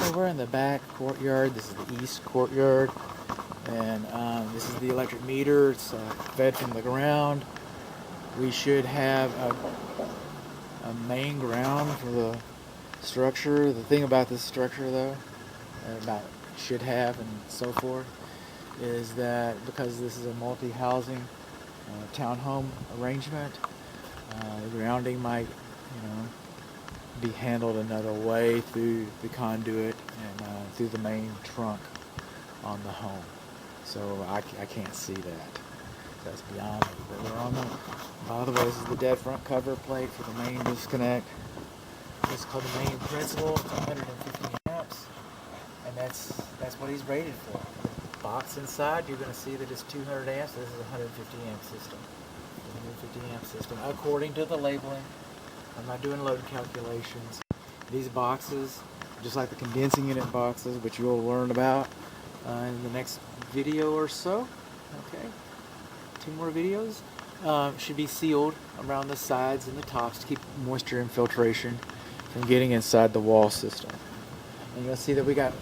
So we're in the back courtyard. This is the east courtyard, and this is the electric meter. It's fed from the ground. We should have a main ground for the structure. The thing about this structure, though, about should have and so forth, is that because this is a multi-housing townhome arrangement, the grounding might, be handled another way through the conduit and through the main trunk on the home. So I can't see that. That's beyond me. But we're on the, by the way, this is the dead front cover plate for the main disconnect. This is called the main principal. It's 150 amps, and that's what he's rated for. The box inside, you're going to see that it's 200 amps. This is a 150 amp system. 150 amp system, according to the labeling. I'm not doing load calculations. These boxes, just like the condensing unit boxes, which you'll learn about in the next video or so. Okay, 2 more videos. Should be sealed around the sides and the tops to keep moisture infiltration from getting inside the wall system. And you'll see that we got.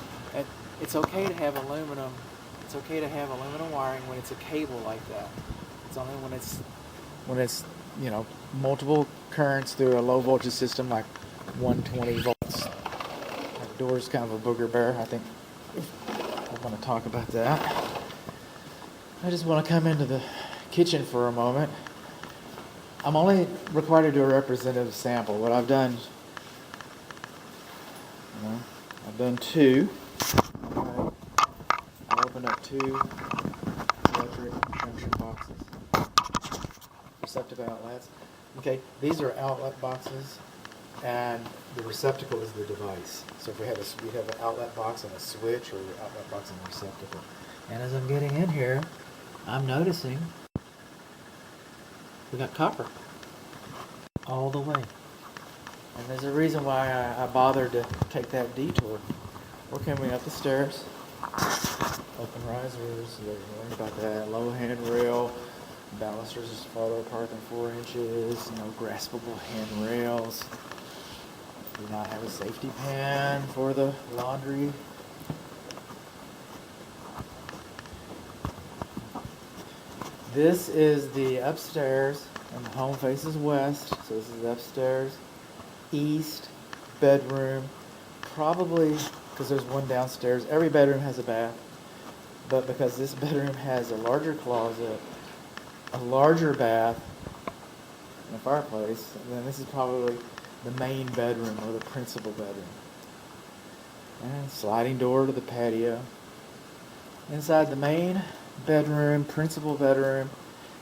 It's okay to have aluminum. It's okay to have aluminum wiring when it's a cable like that. It's only when it's multiple currents through a low voltage system like 120 volts. That door's kind of a booger bear. I think I want to talk about that. I just want to come into the kitchen for a moment. I'm only required to do a representative sample. What I've done, I've done 2. Okay. I opened up 2 electric junction boxes. Receptacle outlets. Okay, these are outlet boxes, and the receptacle is the device. So if we'd have an outlet box and a switch, or an outlet box and a receptacle. And as I'm getting in here, I'm noticing we got copper all the way. And there's a reason why I bothered to take that detour. We're coming up the stairs. Open risers, learned about that. Low handrail. Balusters is farther apart than 4 inches. No graspable handrails. Do not have a safety pan for the laundry. This is the upstairs, and the home faces west. So this is the upstairs, east bedroom. Probably because there's one downstairs. Every bedroom has a bath, but because this bedroom has a larger closet, a larger bath, and a fireplace, and then this is probably the main bedroom or the principal bedroom. And sliding door to the patio. Inside the main bedroom, principal bedroom,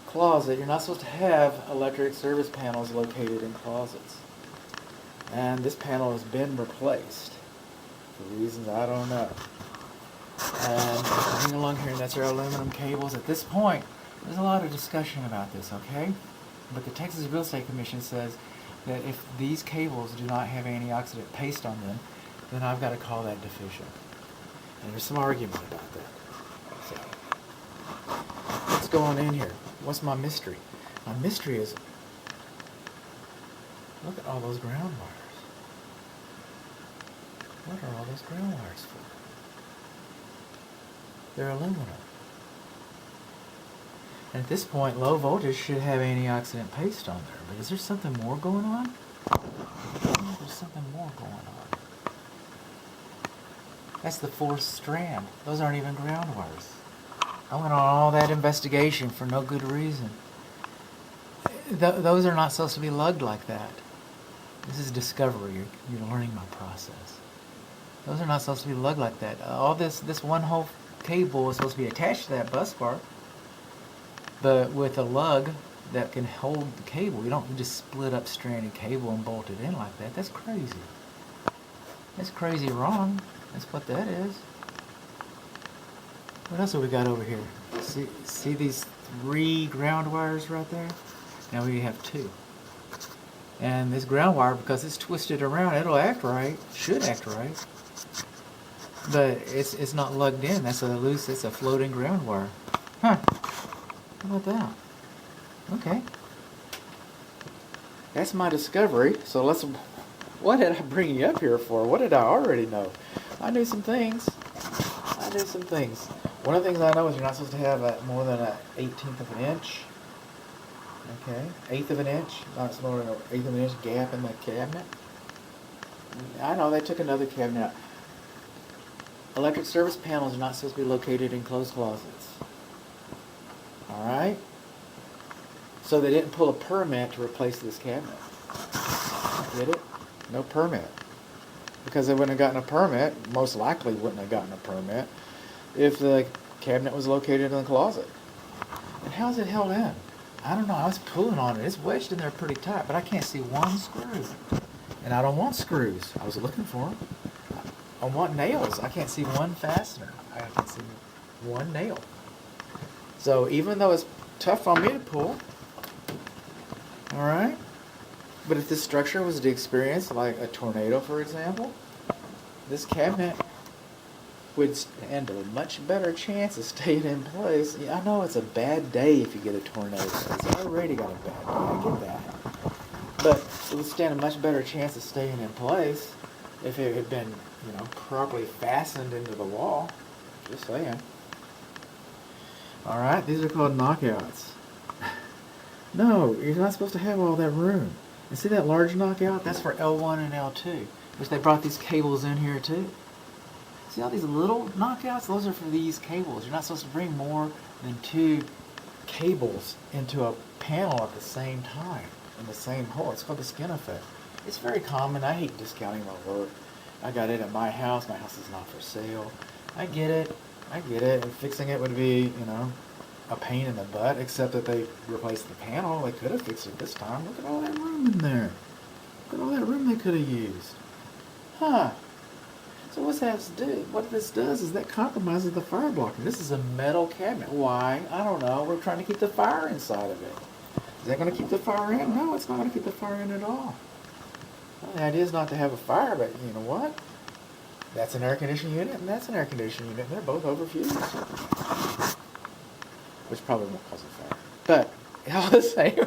closet, you're not supposed to have electric service panels located in closets. And this panel has been replaced for reasons I don't know. And coming along here, and that's our aluminum cables. At this point, there's a lot of discussion about this, okay? But the Texas Real Estate Commission says that if these cables do not have antioxidant paste on them, then I've got to call that deficient. And there's some argument about that. So, what's going in here? What's my mystery? My mystery is, look at all those ground wires. What are all those ground wires for? They're aluminum. And at this point, low voltage should have antioxidant paste on there. But is there something more going on? There's something more going on. That's the 4th strand. Those aren't even ground wires. I went on all that investigation for no good reason. Those are not supposed to be lugged like that. This is discovery. You're learning my process. Those are not supposed to be lugged like that. All this one whole cable is supposed to be attached to that bus bar, but with a lug that can hold the cable. You don't just split up stranded cable and bolt it in like that. That's crazy. That's crazy wrong. That's what that is. What else have we got over here? See these 3 ground wires right there? Now we have 2. And this ground wire, because it's twisted around, it'll act right. Should act right. But it's not lugged in. That's it's a floating ground wire. Huh. How about that? Okay. That's my discovery. So what did I bring you up here for? What did I already know? I knew some things. I knew some things. One of the things I know is you're not supposed to have more than an 1/18 of an inch. Okay, eighth of an inch. Not more than an eighth of an inch gap in the cabinet. I know they took another cabinet out. Electric service panels are not supposed to be located in closed closets. Alright? So they didn't pull a permit to replace this cabinet. Get it? No permit. Because they wouldn't have gotten a permit, most likely wouldn't have gotten a permit, if the cabinet was located in the closet. And how's it held in? I don't know. I was pulling on it. It's wedged in there pretty tight, but I can't see one screw. And I don't want screws. I was looking for them. I want nails. I can't see one fastener. I can see one nail. So even though it's tough on me to pull, alright, but if this structure was to experience like a tornado, for example, this cabinet would stand a much better chance of staying in place. Yeah, I know it's a bad day if you get a tornado. It's already got a bad day. I get that. But it would stand a much better chance of staying in place if it had been, properly fastened into the wall. Just saying. Alright, these are called knockouts. No, you're not supposed to have all that room. And see that large knockout? That's for L1 and L2. Which they brought these cables in here too. See all these little knockouts? Those are for these cables. You're not supposed to bring more than 2 cables into a panel at the same time, in the same hole. It's called the skin effect. It's very common. I hate discounting my work. I got it at my house. My house is not for sale. I get it. And fixing it would be, a pain in the butt, except that they replaced the panel. They could have fixed it this time. Look at all that room in there. Look at all that room they could have used. Huh. So what this does is that compromises the fire blocking. This is a metal cabinet. Why? I don't know. We're trying to keep the fire inside of it. Is that going to keep the fire in? No, it's not going to keep the fire in at all. Well, the idea is not to have a fire, but you know what? That's an air conditioning unit, and that's an air conditioning unit. They're both overfused. Which probably won't cause a fire. But, all the same,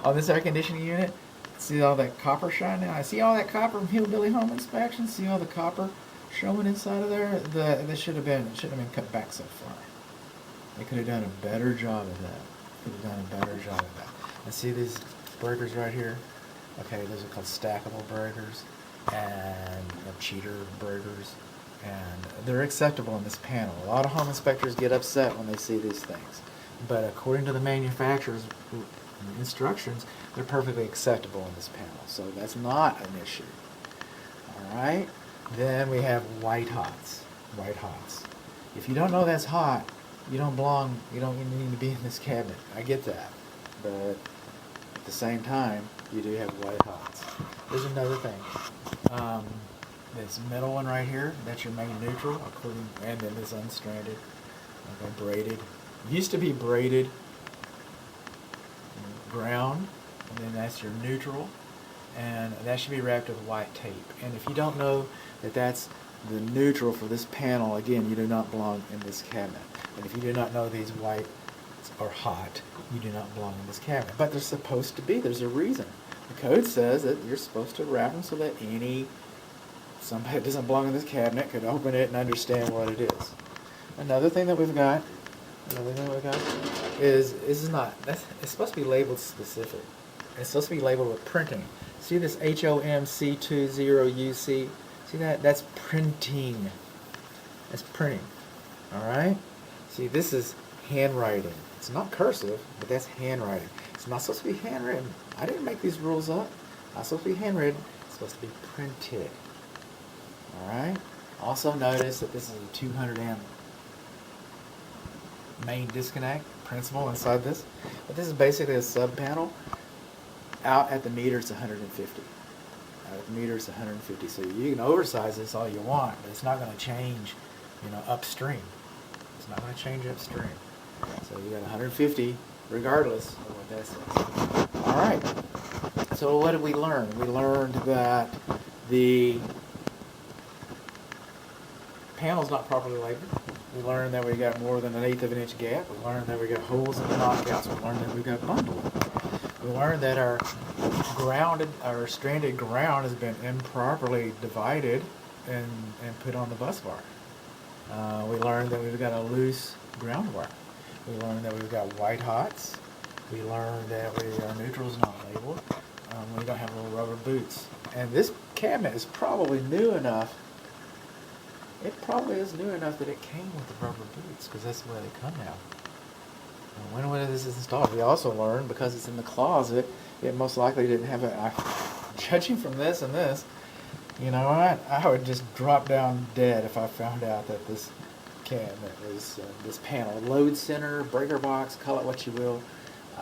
on this air conditioning unit, see all that copper shining? I see all that copper from Hillbilly Home Inspection. See all the copper showing inside of there? It shouldn't have been cut back so far. They could have done a better job of that. And see these breakers right here? Okay, those are called stackable breakers and cheater breakers. And they're acceptable in this panel. A lot of home inspectors get upset when they see these things. But according to the manufacturer's instructions, they're perfectly acceptable in this panel. So that's not an issue. Alright? Then we have white hots. White hots. If you don't know that's hot, you don't need to be in this cabinet. I get that. But at the same time, you do have white hots. There's another thing. This middle one right here, that's your main neutral, and then this unstranded, okay, braided. It used to be braided ground, and then that's your neutral, and that should be wrapped with white tape. And if you don't know that that's the neutral for this panel, again, you do not belong in this cabinet. And if you do not know these white are hot, you do not belong in this cabinet. But they're supposed to be. There's a reason. The code says that you're supposed to wrap them so that somebody that doesn't belong in this cabinet could open it and understand what it is. Another thing that we've got is it's supposed to be labeled specific. It's supposed to be labeled with printing. See this HOMC20UC? See that? That's printing. That's printing. Alright? See, this is handwriting. It's not cursive, but that's handwriting. It's not supposed to be handwritten. I didn't make these rules up. It's not supposed to be handwritten. It's supposed to be printed. Alright? Also notice that this is a 200 amp main disconnect principal inside this. But this is basically a sub panel. Out at the meter it's 150. Out at the meter it's 150. So you can oversize this all you want, but it's not going to change, upstream. It's not going to change upstream. So you got 150 regardless of what that says. Alright. So what did we learn? We learned that the panel's not properly labeled. We learned that we got more than 1/8 of an inch gap. We learned that we got holes in the knockouts. We learned that we got bundled. We learned that our stranded ground has been improperly divided and put on the bus bar. We learned that we've got a loose ground bar. We learned that we've got white hots. We learned that our neutral's not labeled. We don't have little rubber boots. And this cabinet is probably new enough. It probably is new enough that it came with the rubber boots, because that's where they come now. And when this is installed, we also learned, because it's in the closet, it most likely didn't have it. Judging from this and this, you know what? I would just drop down dead if I found out that this cabinet was this panel, load center, breaker box, call it what you will.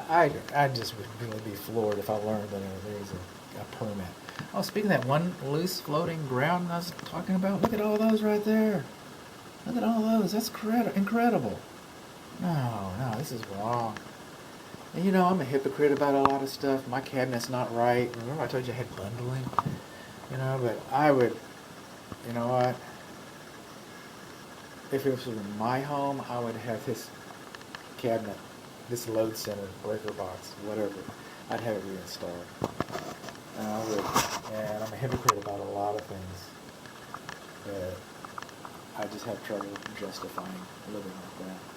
I just would really be floored if I learned that there's a permit. Oh, speaking of that one loose floating ground I was talking about, look at all those right there. Look at all those. That's incredible. No, this is wrong. And you know, I'm a hypocrite about a lot of stuff. My cabinet's not right. Remember I told you I had bundling? You know, but I would, you know what? If it was in my home, I would have this cabinet, this load center, breaker box, whatever. I'd have it reinstalled. And I would, and I'm a hypocrite about a lot of things that I just have trouble justifying living like that.